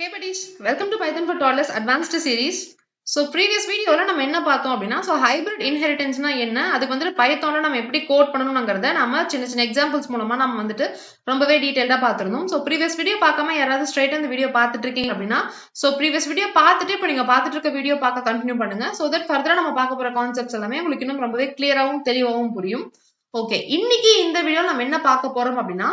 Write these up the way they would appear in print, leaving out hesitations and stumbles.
Hey buddies, welcome to Python for Toddlers Advanced series. So previous video நம்ம என்ன பார்த்தோம் அப்படின்னா hybrid inheritanceனா என்ன, அதுக்கு வந்துட்டு பைத்தான்ல நம்ம எப்படி கோட் பண்ணணும்ங்கறத நம்ம சின்ன சின்ன எக்ஸாம்பிள்ஸ் மூலமா நம்ம வந்துட்டு ரொம்பவே டீடைலா பார்த்திருந்தோம். ஸோ ப்ரீவியஸ் வீடியோ பார்க்காம யாராவது ஸ்ட்ரைட்டா இந்த வீடியோ பார்த்துட்டு இருக்கீங்க அப்படின்னா ப்ரீவியஸ் வீடியோ பார்த்துட்டு இப்போ நீங்க பார்த்துட்டு இருக்க வீடியோ பார்க்க கண்டினியூ பண்ணுங்க. ஸோ தட் ஃபர்தரா நம்ம பார்க்க போற கான்செப்ட்ஸ் எல்லாமே உங்களுக்கு இன்னும் ரொம்பவே கிளியராகவும் தெளிவாகவும் புரியும். ஓகே, இன்னைக்கு இந்த வீடியோ நம்ம என்ன பார்க்க போறோம் அப்படின்னா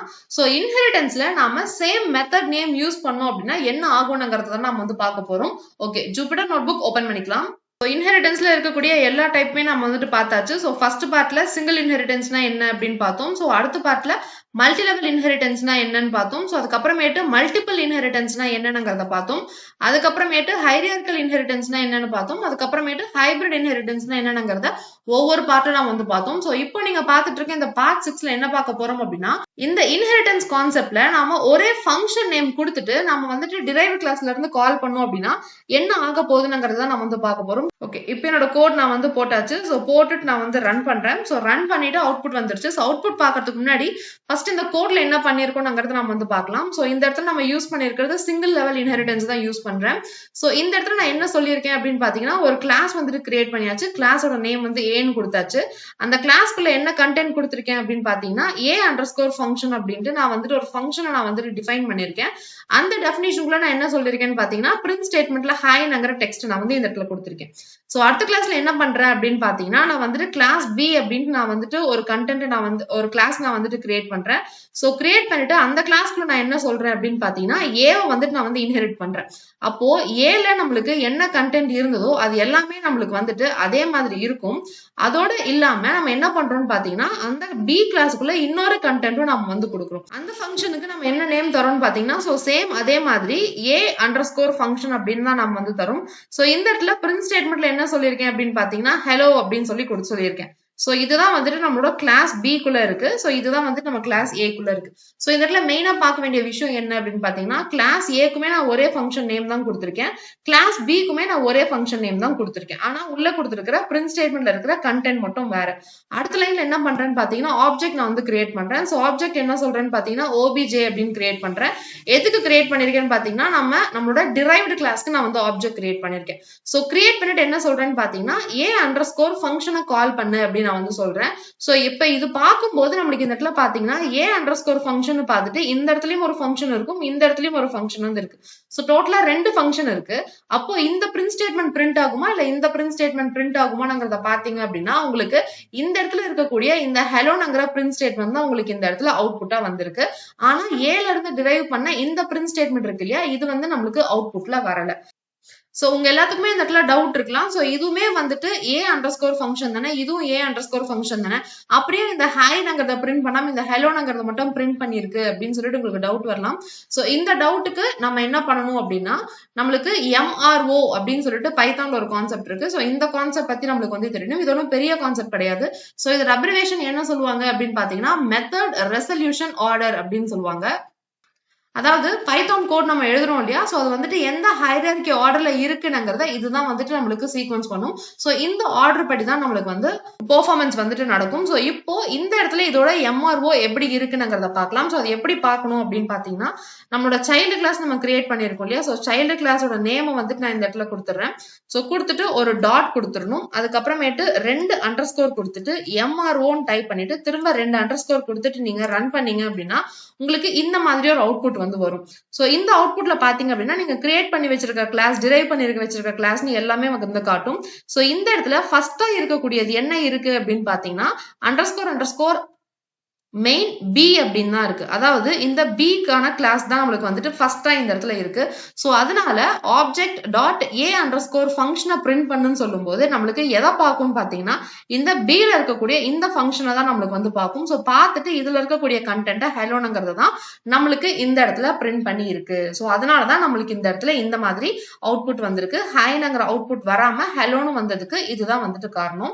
இன்ஹெரிட்டன்ஸ்ல நாம சேம் மெத்தட் நேம் யூஸ் பண்ணோம் அப்படின்னா என்ன ஆகும்ங்கறத நம்ம வந்து பார்க்க போறோம். ஓகே, ஜூபிட்டர் நோட்புக் ஓபன் பண்ணிக்கலாம். இன்ஹெரிட்டன்ஸ்ல இருக்கக்கூடிய எல்லா டைப்புமே நம்ம வந்துட்டு பார்த்தாச்சு. ஃபர்ஸ்ட் பார்ட்ல சிங்கிள் இன்ஹெரிட்டன்ஸ்னா என்ன அப்படின்னு பார்த்தோம். அடுத்த பார்ட்ல மல்டி லெவல் இன்ஹெரிட்டன்ஸ்னா என்னன்னு பார்த்தோம். அதுக்கப்புறமேட்டு மல்டிபிள் இன்ஹெரிட்டன்ஸ்னா என்னங்கிறத பார்த்தோம். அதுக்கப்புறமேட்டு ஹைரார்க்கிக்கல் இன்ஹெரிட்டன்ஸ்னா என்னன்னு பார்த்தோம். அதுக்கப்புறமேட்டு ஹைபிரிட் இன்ஹெரிட்டன்ஸ்னா என்னங்கிறத ஒவ்வொரு பார்ட்ல நம்ம வந்து பார்த்தோம். இப்போ நீங்க பார்த்துட்டு இருக்க இந்த பார்ட் 6ல என்ன பார்க்க போறோம் அப்படின்னா இந்த இன்ஹெரிட்டன்ஸ் கான்செப்ட்ல நாம ஒரே ஃபங்க்ஷன் நேம் கொடுத்துட்டு நம்ம வந்துட்டு டிரைவ்ட் கிளாஸ்ல இருந்து கால் பண்ணோம் அப்படின்னா என்ன ஆக போகுதுங்கிறத நம்ம வந்து பார்க்க போறோம். ஓகே, இப்போ என்னோட கோட் நான் வந்து போட்டாச்சு. போட்டுட்டு நான் வந்து ரன் பண்றேன். ரன் பண்ணிட்டு அவுட்புட் வந்துருச்சு. அவுட்புட் பார்க்கறதுக்கு முன்னாடி ஃபர்ஸ்ட் இந்த கோட்ல என்ன பண்ணிருக்கோம்ங்கிறத நம்ம வந்து பார்க்கலாம். இந்த இடத்துல நம்ம யூஸ் பண்ணிருக்கிறது சிங்கிள் லெவல் இன்ஹெரிட்டன்ஸ் தான் யூஸ் பண்றேன். இந்த இடத்துல நான் என்ன சொல்லியிருக்கேன் அப்படின்னு பாத்தீங்கன்னா ஒரு கிளாஸ் வந்துட்டு கிரியேட் பண்ணியாச்சு. கிளாஸோட நேம் வந்து ஏன்னு கொடுத்தாச்சு. அந்த கிளாஸ்க்குள்ள என்ன கண்டென்ட் கொடுத்திருக்கேன் அப்படின்னு பாத்தீங்கன்னா a_function ஃபங்க்ஷன் அப்படின்ட்டு நான் வந்துட்டு ஒரு ஃபங்க்ஷனை நான் வந்துட்டு டிஃபைன் பண்ணிருக்கேன். அந்த டெஃபினிஷனுக்குள்ள நான் என்ன சொல்லிருக்கேன்னு பாத்தீங்கன்னா பிரிண்ட் ஸ்டேட்மெண்ட்ல ஹைங்கிற டெக்ஸ்ட் நான் வந்து இந்த இடத்துல கொடுத்திருக்கேன். அடுத்த கிளாஸ்ல என்ன பண்றேன் அப்படின்னு பாத்தீங்கன்னா நான் வந்துட்டு கிளாஸ் பி அப்படின்னு நான் வந்துட்டு ஒரு கண்டென்ட் நான் வந்து ஒரு கிளாஸ் நான் வந்துட்டு கிரியேட் பண்றேன். கிரியேட் பண்ணிட்டு அந்த கிளாஸ்க்குள்ள நான் என்ன சொல்றேன் அப்படின்னு பாத்தீங்கன்னா ஏவை வந்துட்டு நான் வந்து இன்ஹெரிட் பண்றேன். அப்போ ஏல நம்மளுக்கு என்ன கண்டென்ட் இருந்ததோ அது எல்லாமே நம்மளுக்கு வந்துட்டு அதே மாதிரி இருக்கும். அதோட இல்லாம நம்ம என்ன பண்றோம்னு பாத்தீங்கன்னா அந்த பி கிளாஸ்க்குள்ள இன்னொரு கண்டென்ட்டும் நம்ம வந்து கொடுக்குறோம். அந்த ஃபங்க்ஷனுக்கு நம்ம என்ன நேம் தரோம்னு பாத்தீங்கன்னா சேம் அதே மாதிரி a_function அப்படின்னு தான் நம்ம வந்து தரும். இந்த இடத்துல பிரிண்ட் ஸ்டேட்மெண்ட்ல என்ன சொல்லியிருக்கேன் அப்படின்னு பாத்தீங்கன்னா ஹலோ அப்படின்னு சொல்லி சொல்லியிருக்கேன். இதுதான் வந்துட்டு நம்மளோட கிளாஸ் பி குள்ள இருக்கு. இதுதான் வந்துட்டு நம்ம கிளாஸ் ஏ குள்ள இருக்கு. இந்த இடத்துல மெயினா பார்க்க வேண்டிய விஷயம் என்ன அப்படின்னு பாத்தீங்கன்னா கிளாஸ் ஏக்குமே நான் ஒரே ஃபங்க்ஷன் நேம் தான் கொடுத்திருக்கேன். கிளாஸ் பிக்குமே நான் ஒரே ஃபங்க்ஷன் நேம் தான் கொடுத்திருக்கேன். ஆனா உள்ள கொடுத்திருக்கிற பிரிண்ட் ஸ்டேட்மெண்ட்ல இருக்கிற கண்டென்ட் மட்டும் வேற. அடுத்த லைன்ல என்ன பண்றேன்னு பாத்தீங்கன்னா ஆப்ஜெக்ட் நான் வந்து கிரியேட் பண்றேன். ஆப்ஜெக்ட் என்ன சொல்றேன்னு பாத்தீங்கன்னா obj அப்படின்னு கிரியேட் பண்றேன். எதுக்கு கிரியேட் பண்ணிருக்கேன்னு பாத்தீங்கன்னா நம்மளோட டிரைவ்டு கிளாஸ்க்கு நான் வந்து ஆப்ஜெக்ட் கிரியேட் பண்ணிருக்கேன். கிரியேட் பண்ணிட்டு என்ன சொல்றேன்னு பாத்தீங்கன்னா a_function கால் பண்ணு அப்படின்னு நான் வந்து சொல்றேன். இப்ப இது பார்க்கும்போது நம்மளுக்கு இந்த இடத்துல பாத்தீங்கன்னா a_function பார்த்துட்டு இந்த இடத்துலயும் ஒரு ஃபங்க்ஷன் இருக்கும், இந்த இடத்துலயும் ஒரு ஃபங்க்ஷன் வந்து இருக்கு. டோட்டலா 2 ஃபங்க்ஷன் இருக்கு. அப்போ இந்த பிரிண்ட் ஸ்டேட்மெண்ட் பிரிண்ட் ஆகுமா இல்ல இந்த பிரிண்ட் ஸ்டேட்மெண்ட் பிரிண்ட் ஆகுமாங்கிறத பாத்தீங்க அப்படின்னா உங்களுக்கு இந்த இடத்துல இருக்கக்கூடிய இந்த ஹலோங்கிற பிரிண்ட் ஸ்டேட்மெண்ட் தான் உங்களுக்கு இந்த இடத்துல அவுட்புட்டா வந்திருக்கு. ஆனா ஏல இருந்து டிரைவ் பண்ண இந்த பிரிண்ட் ஸ்டேட்மெண்ட் இருக்கு இல்லையா, இது வந்து நம்மளுக்கு அவுட்புட்ல வரல. உங்க எல்லாத்துக்குமே இந்த இடத்துல டவுட் இருக்கலாம். இதுவுமே வந்துட்டு a_function தானே, இதுவும் a_function தானே, அப்படியே இந்த ஹைங்கிறத பிரிண்ட் பண்ணாம இந்த ஹலோங்கிறத மட்டும் பிரிண்ட் பண்ணிருக்கு அப்படின்னு சொல்லிட்டு உங்களுக்கு டவுட் வரலாம். இந்த டவுட்டுக்கு நம்ம என்ன பண்ணணும் அப்படின்னா நம்மளுக்கு MRO அப்படின்னு சொல்லிட்டு பைத்தான்ல ஒரு கான்செப்ட் இருக்கு. இந்த கான்செப்ட் பத்தி நம்மளுக்கு வந்து தெரியணும். இது ஒன்றும் பெரிய கான்செப்ட் கிடையாது. இது அப்ரிவேஷன் என்ன சொல்லுவாங்க அப்படின்னு பாத்தீங்கன்னா மெத்தட் ரெசல்யூஷன் ஆர்டர் அப்படின்னு சொல்லுவாங்க. அதாவது பைத்தான் கோட் நம்ம எழுதுறோம் இல்லையா, அது வந்துட்டு எந்த ஹைரார்கி ஆர்டர்ல இருக்குங்கிறத இதுதான் வந்துட்டு நம்மளுக்கு சீக்வன்ஸ் பண்ணும். இந்த ஆர்டர் படி தான் நம்மளுக்கு வந்து பெர்ஃபார்மன்ஸ் வந்துட்டு நடக்கும். இப்போ இந்த இடத்துல இதோட MRO எப்படி இருக்குங்கிறத பார்க்கலாம். அது எப்படி பார்க்கணும் அப்படின்னு பாத்தீங்கன்னா நம்மளோட சைல்டு கிளாஸ் நம்ம கிரியேட் பண்ணிருக்கோம் இல்லையா, சைல்டு கிளாஸோட நேம் வந்துட்டு நான் இந்த இடத்துல கொடுத்துறேன். கொடுத்துட்டு ஒரு டாட் கொடுத்துடணும். அதுக்கப்புறமேட்டு 2 அண்டர்ஸ்கோர் கொடுத்துட்டு MROன்னு டைப் பண்ணிட்டு திரும்ப 2 அண்டர்ஸ்கோர் கொடுத்துட்டு நீங்க ரன் பண்ணீங்க அப்படின்னா உங்களுக்கு இந்த மாதிரி ஒரு அவுட்புட் வந்து வரும். இந்த அவுட்புட்ல பாத்தீங்க அப்படின்னா நீங்க கிரியேட் பண்ணி வச்சிருக்க கிளாஸ், டிரைவ் பண்ணி வச்சிருக்க கிளாஸ்னு எல்லாமே வந்து காட்டும். இந்த இடத்துல ஃபர்ஸ்டா இருக்கக்கூடியது என்ன இருக்கு அப்படின்னு பாத்தீங்கன்னா அண்டர்ஸ்கோர் மெயின் பி அப்படின்னு தான் இருக்கு. அதாவது இந்த பிக்கான கிளாஸ் தான் நம்மளுக்கு வந்துட்டு ஃபர்ஸ்டா இந்த இடத்துல இருக்கு. அதனால ஆப்ஜெக்ட் டாட் a_function பிரிண்ட் பண்ணுன்னு சொல்லும் போது நம்மளுக்கு எதை பார்க்கும் பாத்தீங்கன்னா இந்த பில இருக்கக்கூடிய இந்த ஃபங்க்ஷனை தான் நம்மளுக்கு வந்து பார்க்கும். பார்த்துட்டு இதுல இருக்கக்கூடிய கண்டென்ட் ஹலோங்கிறது தான் நம்மளுக்கு இந்த இடத்துல பிரிண்ட் பண்ணி இருக்கு. அதனாலதான் நம்மளுக்கு இந்த இடத்துல இந்த மாதிரி அவுட்புட் வந்திருக்கு. ஹைங்கிற அவுட்புட் வராம ஹலோன்னு வந்ததுக்கு இதுதான் வந்துட்டு காரணம்.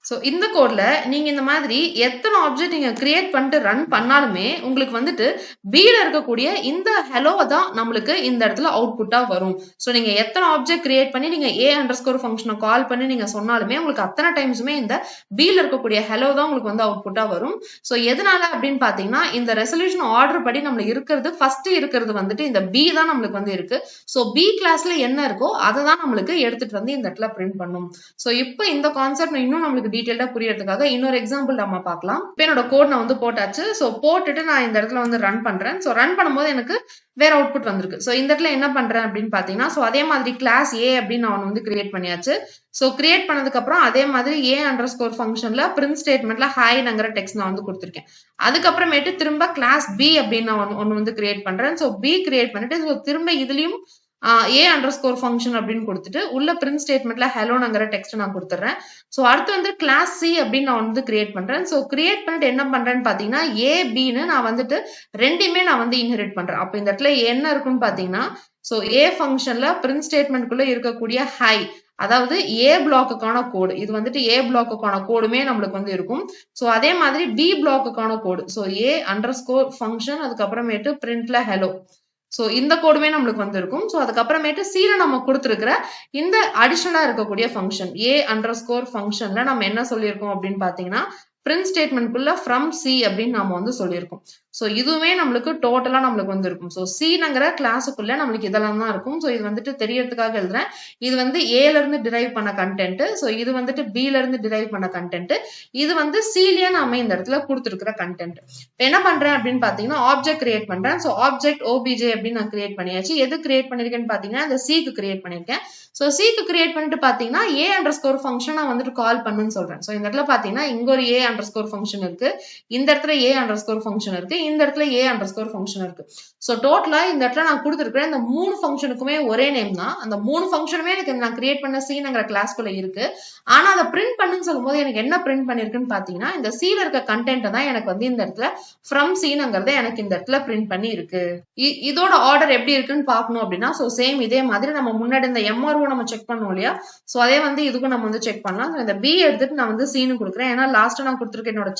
ஸோ இந்த கோட்ல நீங்க இந்த மாதிரி எத்தனை ஆப்ஜெக்ட் நீங்க கிரியேட் பண்ணிட்டு ரன் பண்ணாலுமே உங்களுக்கு வந்துட்டு பில இருக்கக்கூடிய இந்த ஹெலோவை தான் நம்மளுக்கு இந்த இடத்துல அவுட்புட்டா வரும். ஸோ நீங்க எத்தனை ஆப்ஜெக்ட் கிரியேட் பண்ணி நீங்க ஏ அண்டர் ஸ்கோர் ஃபங்க்ஷனை கால் பண்ணி நீங்க சொன்னாலுமே உங்களுக்கு அத்தனை டைம்ஸுமே இந்த பில இருக்கக்கூடிய ஹெலோ தான் உங்களுக்கு வந்து அவுட்புட்டா வரும். ஸோ எதனால அப்படின்னு பாத்தீங்கன்னா இந்த ரெசல்யூஷன் ஆர்டர் படி நம்மளுக்கு இருக்கிறது ஃபர்ஸ்ட் இருக்கிறது வந்துட்டு இந்த பி தான் நம்மளுக்கு வந்து இருக்கு. ஸோ பி கிளாஸ்ல என்ன இருக்கோ அதை தான் நம்மளுக்கு எடுத்துட்டு வந்து இந்த இடத்துல பிரிண்ட் பண்ணும். ஸோ இப்போ இந்த கான்செப்ட் இன்னும் நம்மளுக்கு டீடைல்டா புரியறதுக்காக இன்னொரு எக்ஸாம்பிள் நம்ம பார்க்கலாம். இப்போ என்னோட கோட் நான் வந்து போட்டாச்சு. ஸோ போட்டுட்டு நான் இந்த இடத்துல வந்து ரன் பண்றேன். ஸோ ரன் பண்ணும்போது எனக்கு வேற அவுட்புட் வந்திருக்கு. ஸோ இந்த இடத்துல என்ன பண்றேன் அப்படின்னு பாத்தீங்கன்னா ஸோ அதே மாதிரி கிளாஸ் ஏ அப்படின்னு நான் வந்து கிரியேட் பண்ணியாச்சு. ஸோ கிரியேட் பண்ணதுக்கு அப்புறம் அதே மாதிரி ஏ அண்டர் ஸ்கோர் ஃபங்க்ஷன்ல பிரிண்ட் ஸ்டேட்மெண்ட்ல ஹைங்கிற டெக்ஸ்ட் நான் வந்து கொடுத்துருக்கேன். அதுக்கப்புறமேட்டு திரும்ப கிளாஸ் பி அப்படின்னு நான் ஒன்னு வந்து கிரியேட் பண்றேன். ஸோ பி கிரியேட் பண்ணிட்டு ஸோ திரும்ப இதுலயும் ஏ அண்டர் ஸ்கோர் ஃபங்க்ஷன் அப்படின்னு கொடுத்துட்டு உள்ள பிரிண்ட் ஸ்டேட்மெண்ட்ல ஹெலோங்கிற டெக்ஸ்ட் நான் கொடுத்துறேன். ஸோ அடுத்து வந்து கிளாஸ் சி அப்படின்னு நான் வந்து கிரியேட் பண்றேன். ஸோ கிரியேட் பண்ணிட்டு என்ன பண்றேன்னு பாத்தீங்கன்னா ஏ பின்னு நான் வந்துட்டு ரெண்டுமே நான் வந்து இன்ஹெரிட் பண்றேன். அப்ப இந்த இடத்துல என்ன இருக்குன்னு பாத்தீங்கன்னா ஸோ ஏ ஃபங்க்ஷன்ல பிரிண்ட் ஸ்டேட்மெண்ட்குள்ள இருக்கக்கூடிய ஹை அதாவது ஏ பிளாக்குக்கான கோடு இது வந்துட்டு ஏ பிளாக்குக்கான கோடுமே நம்மளுக்கு வந்து இருக்கும். ஸோ அதே மாதிரி பி பிளாக்குக்கான கோடு ஸோ ஏ அண்டர் ஸ்கோர் ஃபங்க்ஷன் அதுக்கப்புறமேட்டு பிரிண்ட்ல ஹெலோ ஸோ இந்த கோடுமே நம்மளுக்கு வந்து இருக்கும். ஸோ அதுக்கப்புறமேட்டு சீல நம்ம கொடுத்துருக்கிற இந்த அடிஷனலா இருக்கக்கூடிய ஃபங்க்ஷன் ஏ அண்டர் ஸ்கோர் ஃபங்க்ஷன்ல நம்ம என்ன சொல்லியிருக்கோம் அப்படின்னு பாத்தீங்கன்னா பிரிண்ட் ஸ்டேட்மெண்ட்குள்ள ஃப்ரம் சி அப்படின்னு நம்ம வந்து சொல்லியிருக்கோம். ஸோ இதுவுமே நம்மளுக்கு டோட்டலா நம்மளுக்கு வந்து இருக்கும். ஸோ சிங்கிற கிளாஸுக்குள்ள நம்மளுக்கு இதெல்லாம் தான் இருக்கும். ஸோ இது வந்துட்டு தெரியறதுக்காக எழுதுறேன். இது வந்து ஏல இருந்து டிரைவ் பண்ண கண்டென்ட். ஸோ இது வந்துட்டு பில இருந்து டிரைவ் பண்ண கண்டென்ட். இது வந்து சிலியா நாம இந்த இடத்துல கொடுத்துருக்கிற கண்டென்ட். என்ன பண்றேன் அப்படின்னு பாத்தீங்கன்னா ஆப்ஜெக்ட் கிரியேட் பண்றேன். ஸோ ஆப்ஜெக்ட் ஓபிஜே அப்படின்னு நான் கிரியேட் பண்ணியாச்சு. எது கிரியேட் பண்ணிருக்கேன்னு பாத்தீங்கன்னா இந்த சிக்கு கிரியேட் பண்ணிருக்கேன். ஸோ சிக்கு கிரியேட் பண்ணிட்டு பாத்தீங்கன்னா ஏ அண்டர் ஸ்கோர் ஃபங்க்ஷன் நான் வந்துட்டு கால் பண்ணுன்னு சொல்றேன். ஸோ இந்த இடத்துல பாத்தீங்கன்னா இங்க ஒரு ஏ அண்டர் ஸ்கோர் ஃபங்க்ஷன் இருக்கு. இந்த இடத்துல ஏ அண்டர் ஸ்கோர் ஃபங்க்ஷன் இருக்கு. இந்த இடத்துல ஏ அண்டர் ஸ்கோர் ஃபங்க்ஷன் இருக்கு. ஸோ டோட்டலா இந்த இடத்துல நான் கொடுத்துருக்கேன் இந்த 3 ஃபங்க்ஷனுக்குமே ஒரே நேம் தான். அந்த 3 ஃபங்க்ஷனுமே எனக்கு நான் கிரியேட் பண்ண சீங்கிற கிளாஸ்க்குள்ள இருக்கு. ஆனா அதை பிரிண்ட் பண்ணுன்னு சொல்லும்போது எனக்கு என்ன பிரிண்ட் பண்ணிருக்குன்னு பாத்தீங்கன்னா இந்த சீல இருக்க கண்டென்ட் தான் எனக்கு வந்து இந்த இடத்துல ஃப்ரம் சீனுங்கிறத எனக்கு இந்த இடத்துல பிரிண்ட் பண்ணி இருக்கு. இதோட ஆர்டர் எப்படி இருக்குன்னு பாக்கணும் அப்படின்னா ஸோ சேம் இதே மாதிரி நம்ம முன்னாடி இந்த எம்ஆர்ஓ நம்ம செக் பண்ணோம் இல்லையா. ஸோ அதே வந்து இதுக்கும் நம்ம வந்து செக் பண்ணலாம். இந்த பி எடுத்துட்டு நான் வந்து சீனு கொடுக்குறேன். ஏன்னா லாஸ்டா நான் கொடுத்துருக்கேன் என்னோட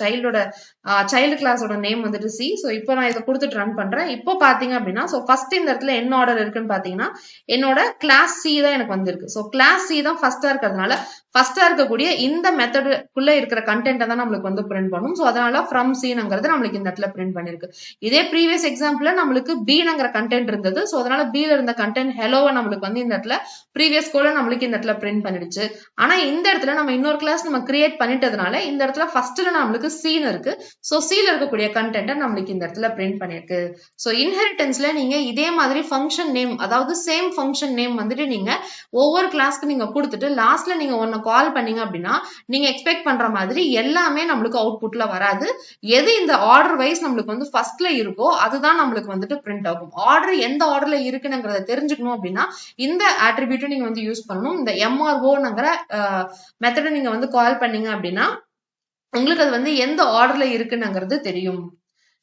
சைல்டு கிளாஸோட நேம் வந்துட்டு சி. ஸோ இப்போ நான் இதை கொடுத்துட்டு ரன் பண்றேன். இப்போ பாத்தீங்க அப்படின்னா ஸோ ஃபர்ஸ்ட் இந்த இடத்துல என்ன ஆர்டர் இருக்குன்னு பாத்தீங்கன்னா என்னோட கிளாஸ் சி தான் எனக்கு வந்திருக்கு. ஸோ கிளாஸ் சி தான் ஃபர்ஸ்டா இருக்கிறதுனால ஃபர்ஸ்டா இருக்கக்கூடிய இந்த மெத்தடுக்குள்ள இருக்கிற கண்டென்ட் தான் நம்மளுக்கு வந்து பிரிண்ட் பண்ணும். ஸோ அதனால ஃப்ரம் சீனுங்கிறது நம்மளுக்கு இந்த இடத்துல பிரிண்ட் பண்ணிருக்கு. இதே ப்ரீவியஸ் எக்ஸாம்பிள்ல நம்மளுக்கு பீனுங்கிற கண்டென்ட் இருந்தது. ஸோ அதனால பீல இருந்த கண்டென்ட் ஹெலோவை நம்மளுக்கு வந்து இந்த இடத்துல ப்ரீவியஸ் கோல நம்மளுக்கு இந்த இடத்துல பிரிண்ட் பண்ணிடுச்சு. ஆனா இந்த இடத்துல நம்ம இன்னொரு கிளாஸ் நம்ம கிரியேட் பண்ணிட்டதுனால இந்த இடத்துல ஃபர்ஸ்ட்ல நம்மளுக்கு சீன் இருக்கு. ஸோ சீல இருக்கக்கூடிய கண்டென்ட் நம்மளுக்கு இந்த இடத்துல பிரிண்ட் பண்ணிருக்கு. ஸோ இன்ஹெரிட்டன்ஸ்ல நீங்க இதே மாதிரி ஃபங்க்ஷன் நேம் அதாவது சேம் ஃபங்க்ஷன் நேம் வந்துட்டு நீங்க ஒவ்வொரு கிளாஸ்க்கு நீங்க கொடுத்துட்டு லாஸ்ட்ல நீங்க ஒன்னு கால் பண்ணீங்க அப்படின்னா நீங்க எக்ஸ்பெக்ட் பண்ற மாதிரி எல்லாமே நம்மளுக்கு அவுட்புட்ல வராது. எது இந்த ஆர்டர் வைஸ் நம்மளுக்கு வந்து ஃபர்ஸ்ட்ல இருக்கோ அதுதான் நம்மளுக்கு வந்துட்டு பிரிண்ட் ஆகும். ஆர்டர் எந்த ஆர்டர்ல இருக்குங்கிறத தெரிஞ்சுக்கணும் அப்படின்னா இந்த ஆட்ரிபியூட்டை நீங்க வந்து யூஸ் பண்ணணும். இந்த எம்ஆர்ஓங்கிற மெத்தடை நீங்க வந்து கால் பண்ணீங்க அப்படின்னா உங்களுக்கு அது வந்து எந்த ஆர்டர்ல இருக்குங்கிறது தெரியும்.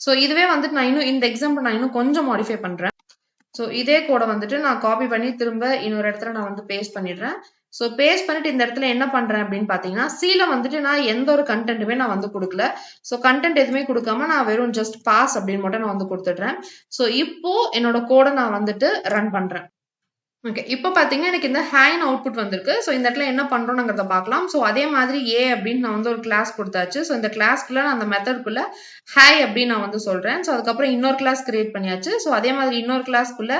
ஸோ இதுவே வந்துட்டு நான் இன்னும் இந்த எக்ஸாம்பிள் நான் இன்னும் கொஞ்சம் மாடிஃபை பண்றேன். ஸோ இதே கோட வந்துட்டு நான் காப்பி பண்ணி திரும்ப இன்னொரு இடத்துல நான் வந்து பேஸ்ட் பண்ணிடுறேன். ஸோ பேஸ்ட் பண்ணிட்டு இந்த இடத்துல என்ன பண்றேன் அப்படின்னு பாத்தீங்கன்னா சீல வந்துட்டு நான் எந்த ஒரு கண்டென்ட்டுமே நான் வந்து கொடுக்கல. ஸோ கண்டென்ட் எதுவுமே கொடுக்காம நான் வெறும் ஜஸ்ட் பாஸ் அப்படின்னு மட்டும் நான் வந்து கொடுத்துடுறேன். ஸோ இப்போ என்னோட கோடை நான் வந்துட்டு ரன் பண்றேன். ஓகே, இப்போ பாத்தீங்கன்னா எனக்கு இந்த ஹேன் அவுட்புட் வந்திருக்கு. ஸோ இந்த இடத்துல என்ன பண்றோம்ங்கிறத பார்க்கலாம். ஸோ அதே மாதிரி ஏ அப்படின்னு நான் வந்து ஒரு கிளாஸ் கொடுத்தாச்சு. ஸோ இந்த கிளாஸ்க்குள்ள நான் அந்த மெத்தட்குள்ள ஹை அப்படின்னு நான் வந்து சொல்றேன். ஸோ அதுக்கப்புறம் இன்னொரு கிளாஸ் கிரியேட் பண்ணியாச்சு. ஸோ அதே மாதிரி இன்னொரு கிளாஸ்க்குள்ள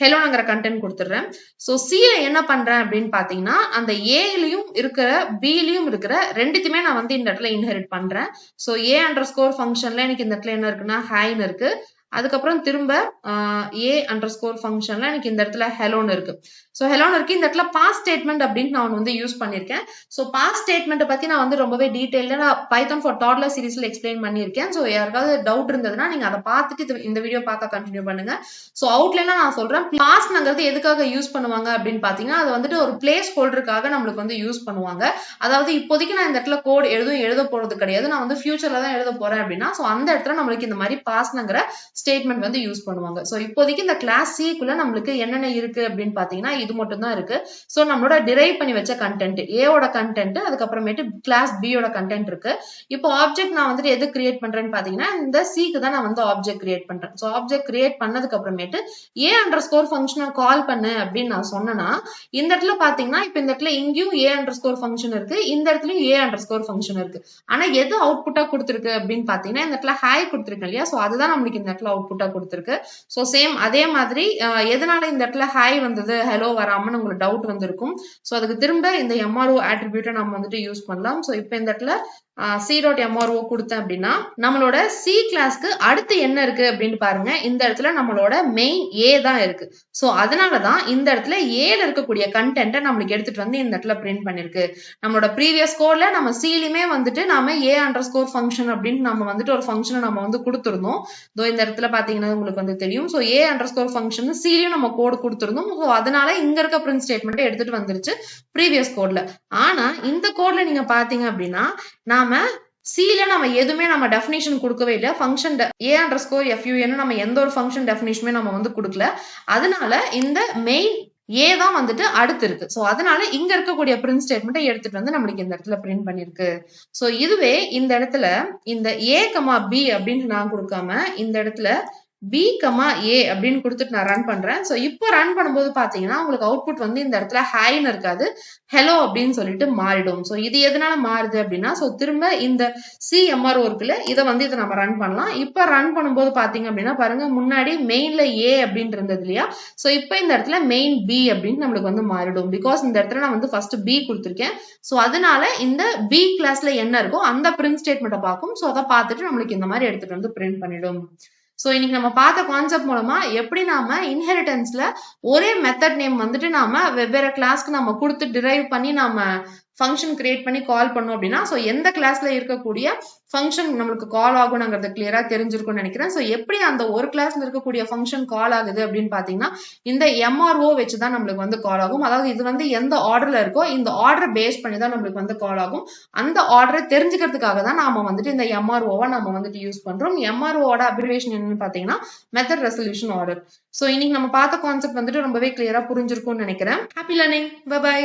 ஹெலோங்கிற கண்டென்ட் கொடுத்துடுறேன். ஸோ சில என்ன பண்றேன் அப்படின்னு பாத்தீங்கன்னா அந்த ஏலையும் இருக்கிற பிலையும் இருக்கிற ரெண்டுத்தையுமே நான் வந்து இந்த இடத்துல இன்ஹெரிட் பண்றேன். ஸோ ஏ அண்டர் ஸ்கோர் ஃபங்க்ஷன்ல எனக்கு இந்த இடத்துல என்ன இருக்குன்னா ஹைன்னு இருக்கு. அதுக்கப்புறம் திரும்ப ஏ அண்டர் ஸ்கோர் ஃபங்க்ஷன்ல எனக்கு இந்த இடத்துல ஹெலோன்னு இருக்கு. ஸோ ஹெலோன்னு இருக்கு. இந்த இடத்துல பாஸ் ஸ்டேட்மெண்ட் அப்படின்னு நான் வந்து யூஸ் பண்ணிருக்கேன். ஸோ பாஸ் ஸ்டேட்மெண்ட் பத்தி நான் வந்து ரொம்பவே டீடைல்டா நான் பைத்தான் ஃபார் டாட்லர் சீரிஸ்ல எக்ஸ்பிளைன் பண்ணிருக்கேன். ஸோ யாருக்காவது டவுட் இருந்ததுன்னா நீங்க அதை பார்த்துட்டு இந்த வீடியோ பார்க்க கண்டினியூ பண்ணுங்க. ஸோ அவுட்லைனா நான் சொல்றேன் பாஸ்ங்கிறது எதுக்காக யூஸ் பண்ணுவாங்க அப்படின்னு பாத்தீங்கன்னா அது வந்துட்டு ஒரு பிளேஸ் ஹோல்டருக்காக நம்மளுக்கு வந்து யூஸ் பண்ணுவாங்க. அதாவது இப்போதைக்கு நான் இந்த இடத்துல கோட் எழுத போறது கிடையாது. நான் வந்து ஃபியூச்சர்ல தான் எழுத போறேன் அப்படின்னா ஸோ அந்த இடத்துல நம்மளுக்கு இந்த மாதிரி பாஸ்ங்கிற ஸ்டேட்மெண்ட் வந்து யூஸ் பண்ணுவாங்க. ஸோ இப்போதைக்கு இந்த கிளாஸ் சிக்குள்ள நம்மளுக்கு என்னென்ன இருக்கு அப்படின்னு பாத்தீங்கன்னா இது மட்டும் தான் இருக்கு. ஸோ நம்மளோட டிரைவ் பண்ணி வச்ச கண்டென்ட் ஏவோட கண்டென்ட், அதுக்கப்புறமேட்டு கிளாஸ் பியோட கண்டென்ட் இருக்கு. இப்போ ஆப்ஜெக்ட் நான் வந்துட்டு எது கிரியேட் பண்றேன்னு பாத்தீங்கன்னா இந்த சிக்கு தான் நான் வந்து ஆப்ஜெக்ட் கிரியேட் பண்றேன். ஸோ ஆப்ஜெக்ட் கிரியேட் பண்ணதுக்கு அப்புறமேட்டு a_underscore ஃபங்க்ஷனை கால் பண்ணு அப்படின்னு நான் சொன்னேன்னா இந்த இடத்துல பாத்தீங்கன்னா இப்ப இந்த இடத்துல இங்கேயும் a_underscore ஃபங்க்ஷன் இருக்கு, இந்த இடத்துலயும் a_underscore ஃபங்க்ஷன் இருக்கு. ஆனா எது அவுட்புட்டா கொடுத்திருக்கு அப்படின்னு பாத்தீங்கன்னா இந்த இடத்துல ஹாய் கொடுத்திருக்கு இல்லையா, சோ அதுதான் நம்மளுக்கு இந்த இடத்துல அவுட்புட்டா கொடுத்திருக்கு. சோ சேம் அதே மாதிரி எதனால இந்த இடத்துல ஹாய் வந்தது ஹலோ வராமன்னு உங்களுக்கு டவுட் வந்திருக்கும். சோ அதுக்கு திரும்ப இந்த MRO ஆட்ரிபியூட்டை நம்ம வந்துட்டு யூஸ் பண்ணலாம். சோ இப்போ இந்த இடத்துல c.mro கொடுத்தேன் அப்படின்னா நம்மளோட சி கிளாஸ்க்கு அடுத்து என்ன இருக்கு அப்படின்னு பாருங்க. இந்த இடத்துல நம்மளோட மெயின் ஏ தான் இருக்கு. சோ அதனாலதான் இந்த இடத்துல ஏல இருக்கக்கூடிய கண்டென்ட்டை நம்மளுக்கு எடுத்துட்டு வந்து இந்த இடத்துல பிரிண்ட் பண்ணிருக்கு. நம்மளோட ப்ரீவியஸ் கோட்ல நம்ம சிலுமே வந்துட்டு நாம a_underscore ஃபங்க்ஷன் அப்படின்னு நம்ம வந்துட்டு ஒரு ஃபங்க்ஷனை நம்ம வந்து கொடுத்துருந்தோம். இந்த இடத்துல பாத்தீங்கன்னா உங்களுக்கு வந்து தெரியும். சோ a_underscore ஃபங்க்ஷன் சிலையும் நம்ம கோடு கொடுத்துருந்தோம். சோ அதனால இங்க இருக்க பிரிண்ட் ஸ்டேட்மெண்ட் எடுத்துட்டு வந்துருச்சு ப்ரீவியஸ் கோட்ல. ஆனா இந்த கோட்ல நீங்க பாத்தீங்க அப்படின்னா நாம சில நம்ம எதுவுமே நம்ம டெஃபினிஷன் கொடுக்கவே இல்லை. ஃபங்க்ஷன் a_fun நம்ம எந்த ஒரு ஃபங்க்ஷன் டெஃபினிஷனுமே நம்ம வந்து கொடுக்கல. அதனால இந்த மெயின் ஏ தான் வந்துட்டு அடுத்து இருக்கு. சோ அதனால இங்க இருக்கக்கூடிய பிரிண்ட் ஸ்டேட்மெண்ட்டை எடுத்துட்டு வந்து நம்மளுக்கு இந்த இடத்துல பிரிண்ட் பண்ணிருக்கு. சோ இதுவே இந்த இடத்துல இந்த a, b அப்படின்னு நான் கொடுக்காம இந்த இடத்துல b, a அப்படின்னு கொடுத்துட்டு நான் ரன் பண்றேன். சோ இப்போ ரன் பண்ணும்போது பாத்தீங்கன்னா உங்களுக்கு அவுட்புட் வந்து இந்த இடத்துல ஹைன்னு இருக்காது, ஹலோ அப்படின்னு சொல்லிட்டு மாறிடும். சோ இது எதனால மாறுது அப்படின்னா சோ திரும்ப இந்த CMRO இருக்குல்ல இதை நம்ம ரன் பண்ணலாம். இப்ப ரன் பண்ணும்போது பாத்தீங்க அப்படின்னா பாருங்க முன்னாடி மெயின்ல ஏ அப்படின்னு இருந்தது இல்லையா, சோ இப்போ இந்த இடத்துல மெயின் பி அப்படின்னு நம்மளுக்கு வந்து மாறிடும். பிகாஸ் இந்த இடத்துல நான் வந்து ஃபர்ஸ்ட் பி கொடுத்துருக்கேன். சோ அதனால இந்த பி கிளாஸ்ல என்ன இருக்கோ அந்த பிரிண்ட் ஸ்டேட்மெண்ட்டை பார்க்கும். சோ அதை பார்த்துட்டு நம்மளுக்கு இந்த மாதிரி எடுத்துட்டு வந்து பிரிண்ட் பண்ணிடும். சோ இன்னைக்கு நம்ம பார்த்த கான்செப்ட் மூலமா எப்படி நாம இன்ஹெரிட்டன்ஸ்ல ஒரே மெத்தட் நேம் வந்துட்டு நாம வெவ்வேறு கிளாஸ்க்கு நம்ம கொடுத்து டிரைவ் பண்ணி நாம ஃபங்க்ஷன் கிரியேட் பண்ணி கால் பண்ணோம் அப்படின்னா சோ எந்த கிளாஸ்ல இருக்கக்கூடிய ஃபங்க்ஷன் நம்மளுக்கு கால் ஆகும்ங்கிறது கிளியரா தெரிஞ்சிருக்கும்னு நினைக்கிறேன். சோ எப்படி அந்த ஒரு கிளாஸ்ல இருக்கக்கூடிய ஃபங்க்ஷன் கால் ஆகுது அப்படின்னு பாத்தீங்கன்னா இந்த MRO வச்சுதான் நம்மளுக்கு வந்து கால் ஆகும். அதாவது இது வந்து எந்த ஆர்டர்ல இருக்கோ இந்த ஆர்டர் பேஸ் பண்ணி தான் நம்மளுக்கு வந்து கால் ஆகும். அந்த ஆர்டரை தெரிஞ்சுக்கிறதுக்காக தான் நாம வந்துட்டு இந்த MRO-வ நம்ம வந்துட்டு யூஸ் பண்றோம். MRO-வோட அப்ரிவேஷன் என்னன்னு பாத்தீங்கன்னா மெத்தட் ரெசல்யூஷன் ஆர்டர். சோ இன்னைக்கு நம்ம பார்த்த கான்செப்ட் வந்துட்டு ரொம்பவே கிளியரா புரிஞ்சிருக்கும்னு நினைக்கிறேன். Happy learning. Bye by.